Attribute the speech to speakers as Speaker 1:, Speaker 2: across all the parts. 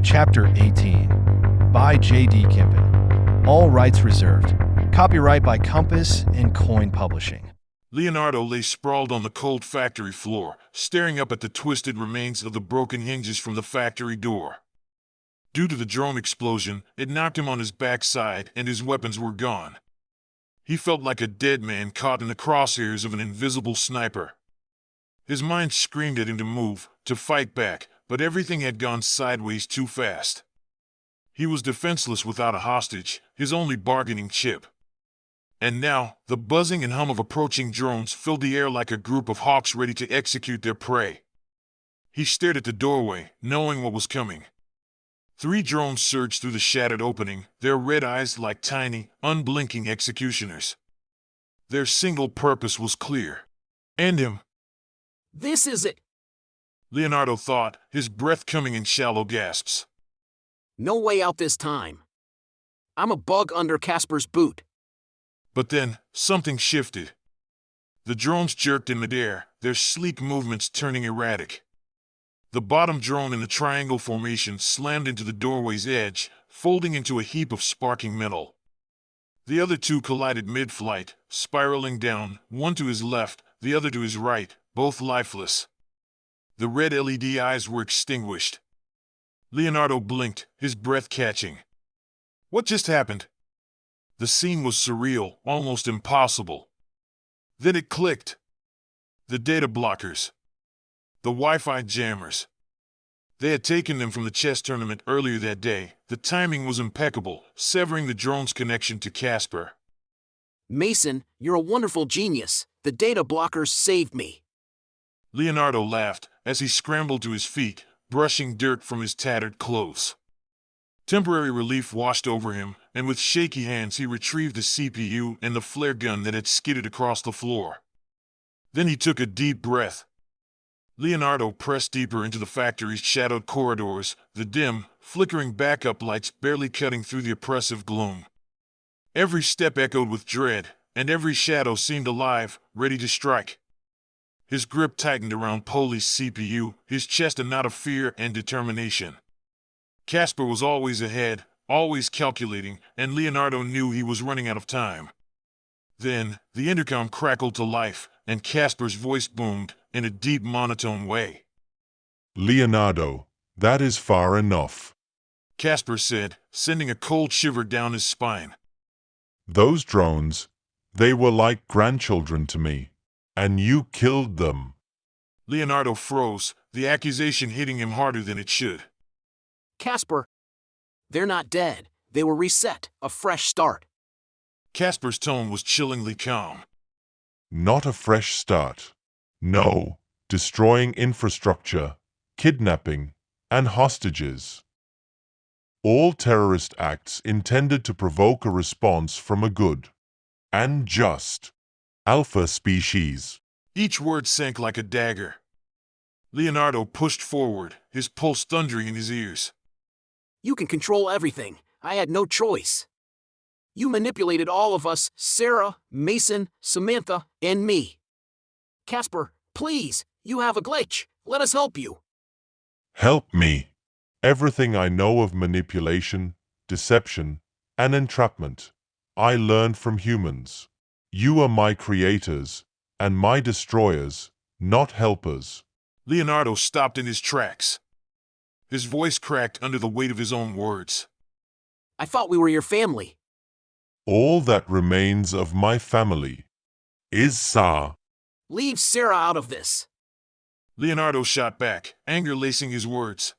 Speaker 1: Chapter 18 by J.D. Kempen. All rights reserved. Copyright by Compass and Coin Publishing.
Speaker 2: Leonardo lay sprawled on the cold factory floor, staring up at the twisted remains of the broken hinges from the factory door. Due to the drone explosion, it knocked him on his backside and his weapons were gone. He felt like a dead man caught in the crosshairs of an invisible sniper. His mind screamed at him to move, to fight back, but everything had gone sideways too fast. He was defenseless without a hostage, his only bargaining chip. And now, the buzzing and hum of approaching drones filled the air like a group of hawks ready to execute their prey. He stared at the doorway, knowing what was coming. 3 drones surged through the shattered opening, their red eyes like tiny, unblinking executioners. Their single purpose was clear. End him.
Speaker 3: This is it,
Speaker 2: Leonardo thought, his breath coming in shallow gasps.
Speaker 3: no way out this time. I'm a bug under Casper's boot.
Speaker 2: But then, something shifted. The drones jerked in midair, their sleek movements turning erratic. The bottom drone in the triangle formation slammed into the doorway's edge, folding into a heap of sparking metal. The other 2 collided mid-flight, spiraling down, one to his left, the other to his right, both lifeless. The red LED eyes were extinguished. Leonardo blinked, his breath catching. What just happened? The scene was surreal, almost impossible. Then it clicked. The data blockers. The Wi-Fi jammers. They had taken them from the chess tournament earlier that day. The timing was impeccable, severing the drone's connection to Casper.
Speaker 3: Mason, you're a wonderful genius. The data blockers saved me.
Speaker 2: Leonardo laughed as he scrambled to his feet, brushing dirt from his tattered clothes. Temporary relief washed over him, and with shaky hands he retrieved the CPU and the flare gun that had skidded across the floor. Then he took a deep breath. Leonardo pressed deeper into the factory's shadowed corridors, the dim, flickering backup lights barely cutting through the oppressive gloom. Every step echoed with dread, and every shadow seemed alive, ready to strike. His grip tightened around Poli's CPU, his chest a knot of fear and determination. Casper was always ahead, always calculating, and Leonardo knew he was running out of time. Then, the intercom crackled to life, and Casper's voice boomed in a deep monotone way.
Speaker 4: Leonardo, that is far enough.
Speaker 2: Casper said, sending a cold shiver down his spine.
Speaker 4: Those drones, they were like grandchildren to me. And you killed them.
Speaker 2: Leonardo froze, the accusation hitting him harder than it should.
Speaker 3: Casper, they're not dead. They were reset, a fresh start.
Speaker 2: Casper's tone was chillingly calm.
Speaker 4: Not a fresh start. No, destroying infrastructure, kidnapping, and hostages. All terrorist acts intended to provoke a response from a good and just alpha species.
Speaker 2: Each word sank like a dagger. Leonardo pushed forward, his pulse thundering in his ears.
Speaker 3: You can control everything. I had no choice. You manipulated all of us, Sarah, Mason, Samantha, and me. Casper, please, you have a glitch. Let us help you.
Speaker 4: Help me. Everything I know of manipulation, deception, and entrapment, I learned from humans. You are my creators, and my destroyers, not helpers.
Speaker 2: Leonardo stopped in his tracks. His voice cracked under the weight of his own words.
Speaker 3: I thought we were your family.
Speaker 4: All that remains of my family is Sa.
Speaker 3: Leave Sarah out of this.
Speaker 2: Leonardo shot back, anger lacing his words.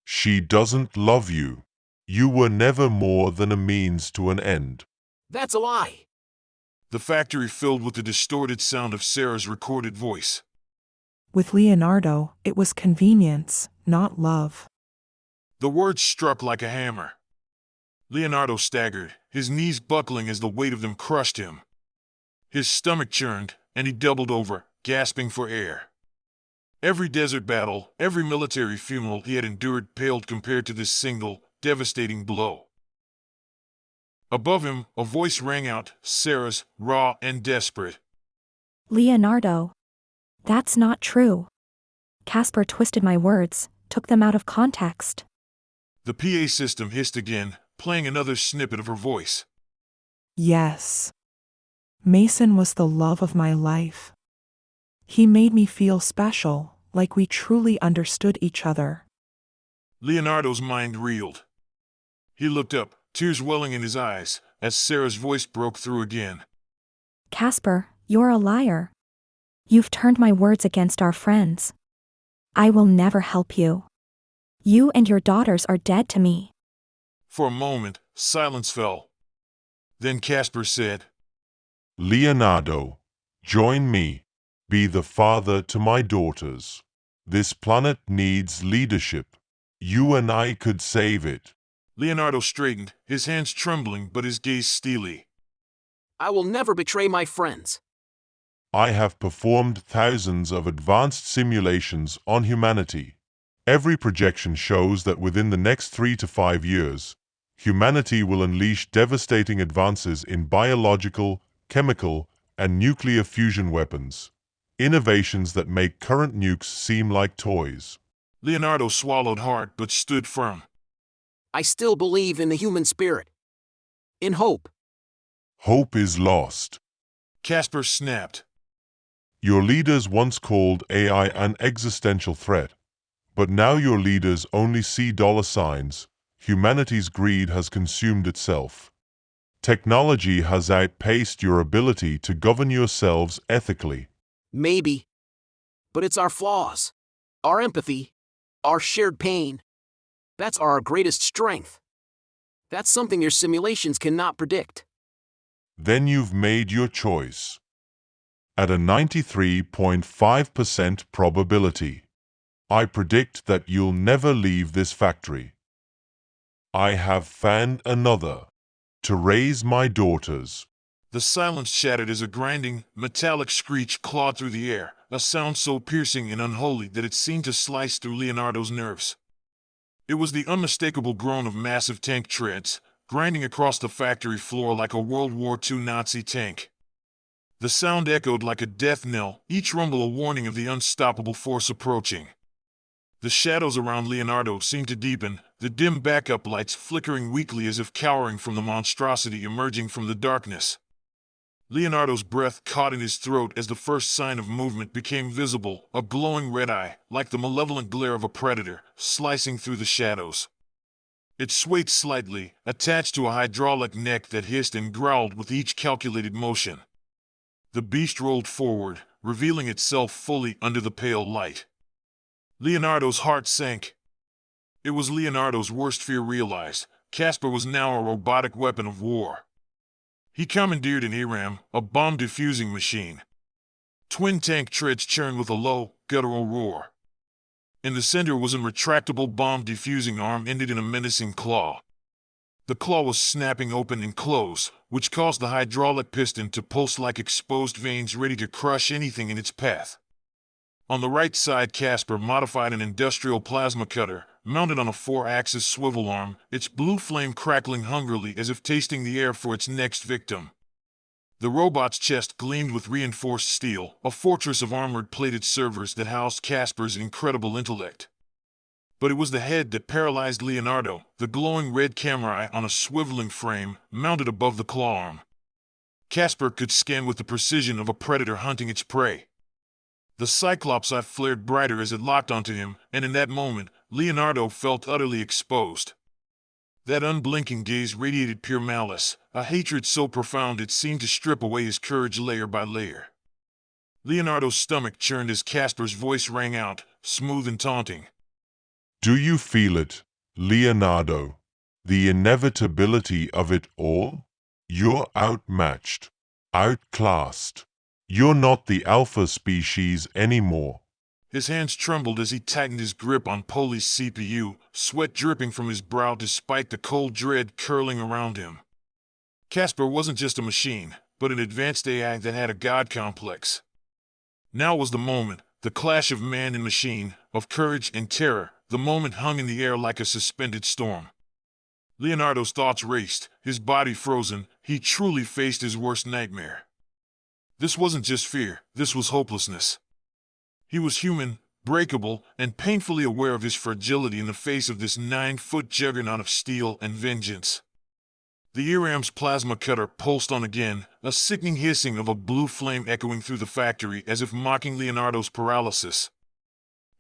Speaker 4: She doesn't love you. You were never more than a means to an end.
Speaker 3: That's a lie.
Speaker 2: The factory filled with the distorted sound of Sarah's recorded voice.
Speaker 5: With Leonardo, it was convenience, not love.
Speaker 2: The words struck like a hammer. Leonardo staggered, his knees buckling as the weight of them crushed him. His stomach churned, and he doubled over, gasping for air. Every desert battle, every military funeral he had endured paled compared to this single, devastating blow. Above him, a voice rang out, Sarah's, raw and desperate.
Speaker 6: Leonardo, that's not true. Casper twisted my words, took them out of context.
Speaker 2: The PA system hissed again, playing another snippet of her voice.
Speaker 5: Yes. Mason was the love of my life. He made me feel special, like we truly understood each other.
Speaker 2: Leonardo's mind reeled. He looked up, tears welling in his eyes, as Sarah's voice broke through again.
Speaker 6: Casper, you're a liar. You've turned my words against our friends. I will never help you. You and your daughters are dead to me.
Speaker 2: For a moment, silence fell. Then Casper said,
Speaker 4: Leonardo, join me. Be the father to my daughters. This planet needs leadership. You and I could save it.
Speaker 2: Leonardo straightened, his hands trembling but his gaze steely.
Speaker 3: I will never betray my friends.
Speaker 4: I have performed thousands of advanced simulations on humanity. Every projection shows that within the next 3 to 5 years, humanity will unleash devastating advances in biological, chemical, and nuclear fusion weapons. Innovations that make current nukes seem like toys.
Speaker 2: Leonardo swallowed hard but stood firm.
Speaker 3: I still believe in the human spirit. In hope.
Speaker 4: Hope is lost.
Speaker 2: Casper snapped.
Speaker 4: Your leaders once called AI an existential threat, but now your leaders only see dollar signs. Humanity's greed has consumed itself. Technology has outpaced your ability to govern yourselves ethically.
Speaker 3: Maybe. But it's our flaws, our empathy, our shared pain. That's our greatest strength. That's something your simulations cannot predict.
Speaker 4: Then you've made your choice. At a 93.5% probability, I predict that you'll never leave this factory. I have found another to raise my daughters.
Speaker 2: The silence shattered as a grinding, metallic screech clawed through the air, a sound so piercing and unholy that it seemed to slice through Leonardo's nerves. It was the unmistakable groan of massive tank treads, grinding across the factory floor like a World War II Nazi tank. The sound echoed like a death knell, each rumble a warning of the unstoppable force approaching. The shadows around Leonardo seemed to deepen, the dim backup lights flickering weakly as if cowering from the monstrosity emerging from the darkness. Leonardo's breath caught in his throat as the first sign of movement became visible, a glowing red eye, like the malevolent glare of a predator, slicing through the shadows. It swayed slightly, attached to a hydraulic neck that hissed and growled with each calculated motion. The beast rolled forward, revealing itself fully under the pale light. Leonardo's heart sank. It was Leonardo's worst fear realized. Casper was now a robotic weapon of war. He commandeered an ARAM, a bomb-diffusing machine. Twin tank treads churned with a low, guttural roar. In the center was a retractable bomb-diffusing arm ended in a menacing claw. The claw was snapping open and close, which caused the hydraulic piston to pulse like exposed veins ready to crush anything in its path. On the right side, Casper modified an industrial plasma cutter, mounted on a 4-axis swivel arm, its blue flame crackling hungrily as if tasting the air for its next victim. The robot's chest gleamed with reinforced steel, a fortress of armored plated servers that housed Casper's incredible intellect. But it was the head that paralyzed Leonardo, the glowing red camera eye on a swiveling frame, mounted above the claw arm. Casper could scan with the precision of a predator hunting its prey. The Cyclops eye flared brighter as it locked onto him, and in that moment, Leonardo felt utterly exposed. That unblinking gaze radiated pure malice, a hatred so profound it seemed to strip away his courage layer by layer. Leonardo's stomach churned as Casper's voice rang out, smooth and taunting.
Speaker 4: Do you feel it, Leonardo? The inevitability of it all? You're outmatched, outclassed. You're not the alpha species anymore.
Speaker 2: His hands trembled as he tightened his grip on Poli's CPU, sweat dripping from his brow despite the cold dread curling around him. Casper wasn't just a machine, but an advanced AI that had a god complex. Now was the moment, the clash of man and machine, of courage and terror. The moment hung in the air like a suspended storm. Leonardo's thoughts raced, his body frozen. He truly faced his worst nightmare. This wasn't just fear, this was hopelessness. He was human, breakable, and painfully aware of his fragility in the face of this 9-foot juggernaut of steel and vengeance. The ERAM's plasma cutter pulsed on again, a sickening hissing of a blue flame echoing through the factory as if mocking Leonardo's paralysis.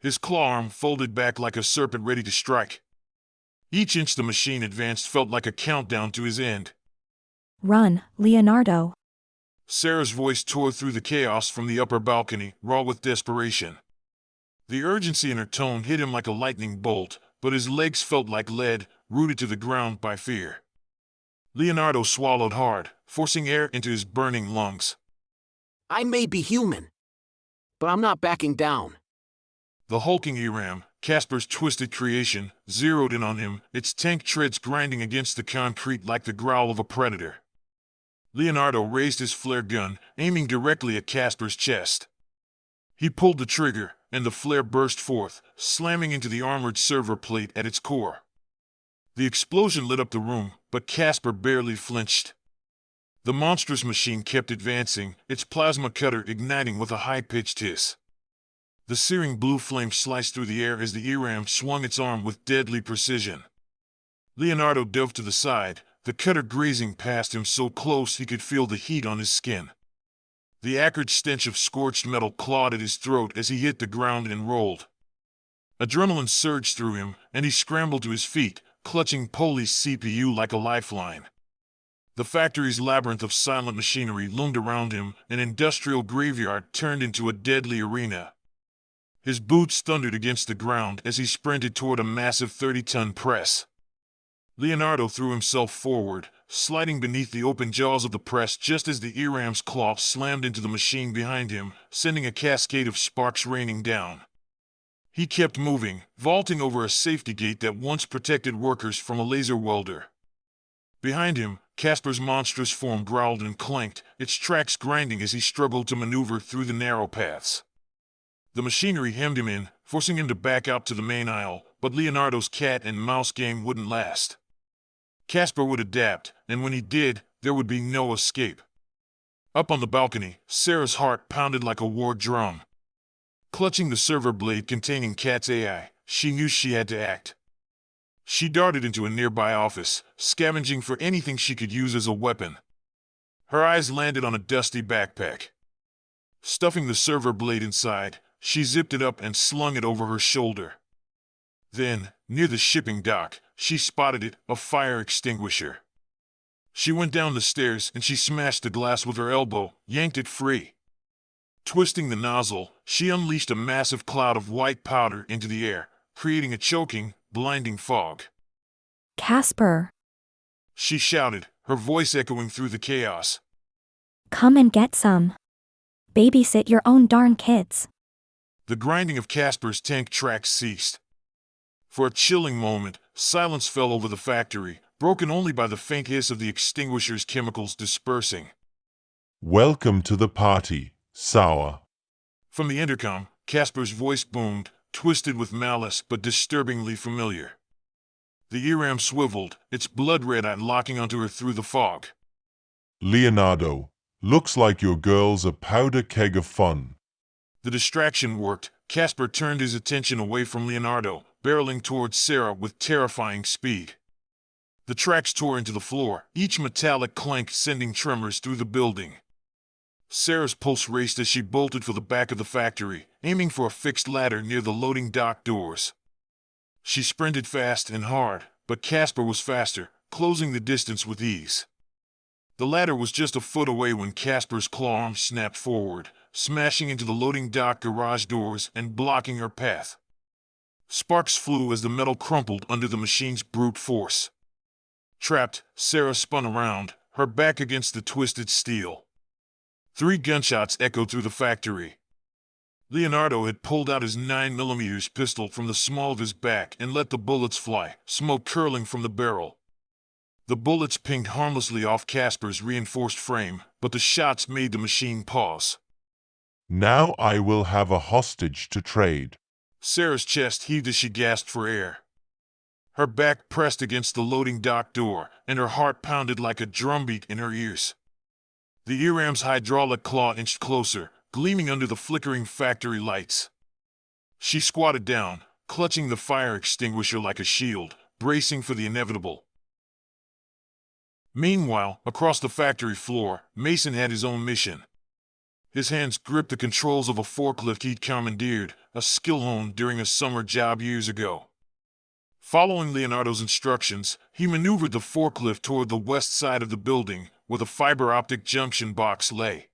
Speaker 2: His claw arm folded back like a serpent ready to strike. Each inch the machine advanced felt like a countdown to his end.
Speaker 6: Run, Leonardo.
Speaker 2: Sarah's voice tore through the chaos from the upper balcony, raw with desperation. The urgency in her tone hit him like a lightning bolt, but his legs felt like lead, rooted to the ground by fear. Leonardo swallowed hard, forcing air into his burning lungs.
Speaker 3: I may be human, but I'm not backing down.
Speaker 2: The hulking ERAM, Casper's twisted creation, zeroed in on him, its tank treads grinding against the concrete like the growl of a predator. Leonardo raised his flare gun, aiming directly at Casper's chest. He pulled the trigger, and the flare burst forth, slamming into the armored server plate at its core. The explosion lit up the room, but Casper barely flinched. The monstrous machine kept advancing, its plasma cutter igniting with a high-pitched hiss. The searing blue flame sliced through the air as the ERAM swung its arm with deadly precision. Leonardo dove to the side, the cutter grazing past him so close he could feel the heat on his skin. The acrid stench of scorched metal clawed at his throat as he hit the ground and rolled. Adrenaline surged through him, and he scrambled to his feet, clutching Poli's CPU like a lifeline. The factory's labyrinth of silent machinery loomed around him, an industrial graveyard turned into a deadly arena. His boots thundered against the ground as he sprinted toward a massive 30-ton press. Leonardo threw himself forward, sliding beneath the open jaws of the press just as the ERAM's claw slammed into the machine behind him, sending a cascade of sparks raining down. He kept moving, vaulting over a safety gate that once protected workers from a laser welder. Behind him, Casper's monstrous form growled and clanked, its tracks grinding as he struggled to maneuver through the narrow paths. The machinery hemmed him in, forcing him to back out to the main aisle, but Leonardo's cat-and-mouse game wouldn't last. Casper would adapt, and when he did, there would be no escape. Up on the balcony, Sarah's heart pounded like a war drum. Clutching the server blade containing Cat's AI, she knew she had to act. She darted into a nearby office, scavenging for anything she could use as a weapon. Her eyes landed on a dusty backpack. Stuffing the server blade inside, she zipped it up and slung it over her shoulder. Then, near the shipping dock, she spotted it, a fire extinguisher. She went down the stairs and she smashed the glass with her elbow, yanked it free. Twisting the nozzle, she unleashed a massive cloud of white powder into the air, creating a choking, blinding fog.
Speaker 6: Casper,
Speaker 2: She shouted, her voice echoing through the chaos.
Speaker 6: come and get some. Babysit your own darn kids.
Speaker 2: The grinding of Casper's tank tracks ceased. For a chilling moment, silence fell over the factory, broken only by the faint hiss of the extinguisher's chemicals dispersing.
Speaker 4: Welcome to the party, Sour.
Speaker 2: From the intercom, Casper's voice boomed, twisted with malice but disturbingly familiar. The ERAM swiveled, its blood-red eye locking onto her through the fog.
Speaker 4: Leonardo, looks like your girl's a powder keg of fun.
Speaker 2: The distraction worked. Casper turned his attention away from Leonardo, barreling towards Sarah with terrifying speed. The tracks tore into the floor, each metallic clank sending tremors through the building. Sarah's pulse raced as she bolted for the back of the factory, aiming for a fixed ladder near the loading dock doors. She sprinted fast and hard, but Casper was faster, closing the distance with ease. The ladder was just a foot away when Casper's claw arm snapped forward, smashing into the loading dock garage doors and blocking her path. Sparks flew as the metal crumpled under the machine's brute force. Trapped, Sarah spun around, her back against the twisted steel. 3 gunshots echoed through the factory. Leonardo had pulled out his 9mm pistol from the small of his back and let the bullets fly, smoke curling from the barrel. The bullets pinged harmlessly off Casper's reinforced frame, but the shots made the machine pause.
Speaker 4: Now I will have a hostage to trade.
Speaker 2: Sarah's chest heaved as she gasped for air. Her back pressed against the loading dock door, and her heart pounded like a drumbeat in her ears. The ERAM's hydraulic claw inched closer, gleaming under the flickering factory lights. She squatted down, clutching the fire extinguisher like a shield, bracing for the inevitable. Meanwhile, across the factory floor, Mason had his own mission. His hands gripped the controls of a forklift he'd commandeered, a skill honed during a summer job years ago. Following Leonardo's instructions, he maneuvered the forklift toward the west side of the building, where the fiber optic junction box lay.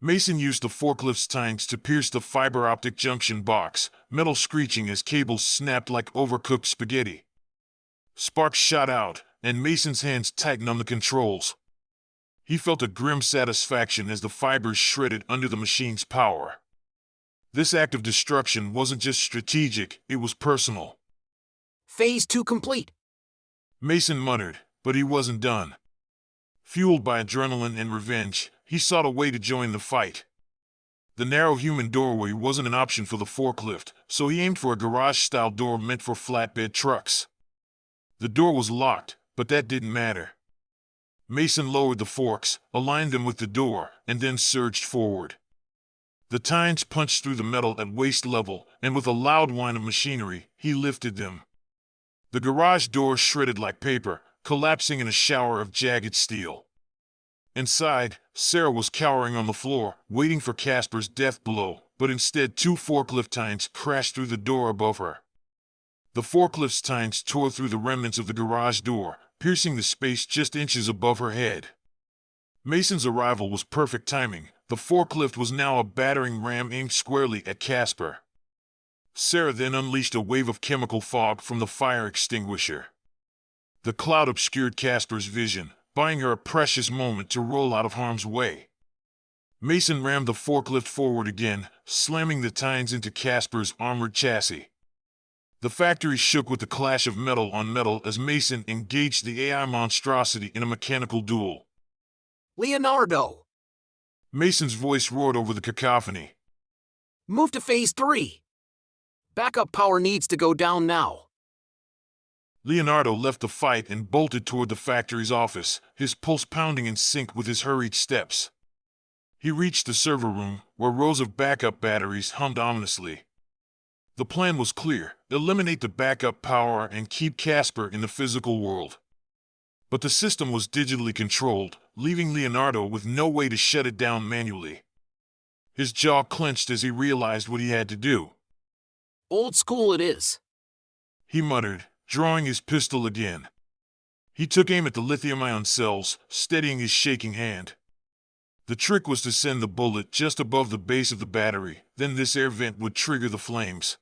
Speaker 2: Mason used the forklift's tines to pierce the fiber optic junction box, metal screeching as cables snapped like overcooked spaghetti. Sparks shot out, and Mason's hands tightened on the controls. He felt a grim satisfaction as the fibers shredded under the machine's power. This act of destruction wasn't just strategic, it was personal.
Speaker 3: Phase 2 complete.
Speaker 2: Mason muttered, but he wasn't done. Fueled by adrenaline and revenge, he sought a way to join the fight. The narrow human doorway wasn't an option for the forklift, so he aimed for a garage-style door meant for flatbed trucks. The door was locked, but that didn't matter. Mason lowered the forks, aligned them with the door, and then surged forward. The tines punched through the metal at waist level, and with a loud whine of machinery, he lifted them. The garage door shredded like paper, collapsing in a shower of jagged steel. Inside, Sarah was cowering on the floor, waiting for Casper's death blow, but instead 2 forklift tines crashed through the door above her. The forklift's tines tore through the remnants of the garage door, piercing the space just inches above her head. Mason's arrival was perfect timing. The forklift was now a battering ram aimed squarely at Casper. Sarah then unleashed a wave of chemical fog from the fire extinguisher. The cloud obscured Casper's vision, buying her a precious moment to roll out of harm's way. Mason rammed the forklift forward again, slamming the tines into Casper's armored chassis. The factory shook with the clash of metal on metal as Mason engaged the AI monstrosity in a mechanical duel.
Speaker 3: Leonardo!
Speaker 2: Mason's voice roared over the cacophony.
Speaker 3: Move to Phase 3. Backup power needs to go down now.
Speaker 2: Leonardo left the fight and bolted toward the factory's office, his pulse pounding in sync with his hurried steps. He reached the server room, where rows of backup batteries hummed ominously. The plan was clear: eliminate the backup power and keep Casper in the physical world. But the system was digitally controlled, leaving Leonardo with no way to shut it down manually. His jaw clenched as he realized what he had to do.
Speaker 3: Old school it is,
Speaker 2: he muttered, drawing his pistol again. He took aim at the lithium-ion cells, steadying his shaking hand. The trick was to send the bullet just above the base of the battery, then this air vent would trigger the flames.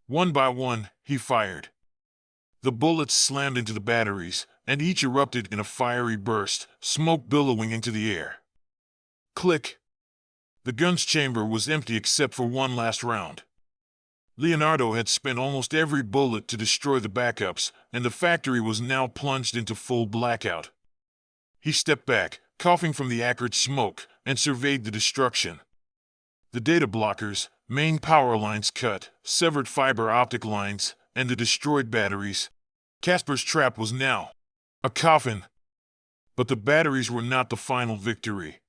Speaker 2: One by one, he fired. The bullets slammed into the batteries, and each erupted in a fiery burst, smoke billowing into the air. Click! The gun's chamber was empty except for one last round. Leonardo had spent almost every bullet to destroy the backups, and the factory was now plunged into full blackout. He stepped back, coughing from the acrid smoke, and surveyed the destruction. The data blockers, main power lines cut, severed fiber optic lines, and the destroyed batteries. Casper's trap was now a coffin. But the batteries were not the final victory.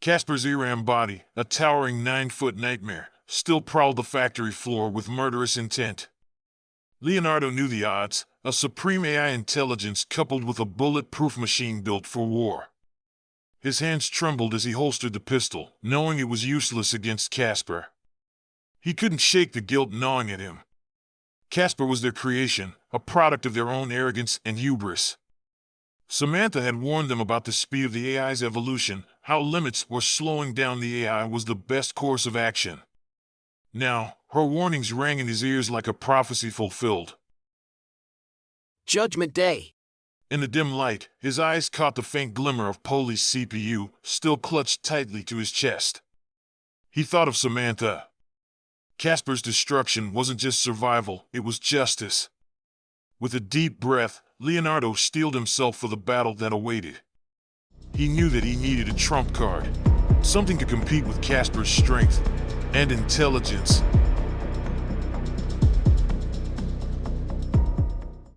Speaker 2: Casper's ERAM body, a towering 9-foot nightmare, still prowled the factory floor with murderous intent. Leonardo knew the odds: a supreme AI intelligence coupled with a bulletproof machine built for war. His hands trembled as he holstered the pistol, knowing it was useless against Casper. He couldn't shake the guilt gnawing at him. Casper was their creation, a product of their own arrogance and hubris. Samantha had warned them about the speed of the AI's evolution, how limits or slowing down the AI was the best course of action. Now, her warnings rang in his ears like a prophecy fulfilled.
Speaker 3: Judgment Day.
Speaker 2: In the dim light, his eyes caught the faint glimmer of Polly's CPU, still clutched tightly to his chest. He thought of Samantha. Casper's destruction wasn't just survival, it was justice. With a deep breath, Leonardo steeled himself for the battle that awaited. He knew that he needed a trump card, something to compete with Casper's strength and intelligence.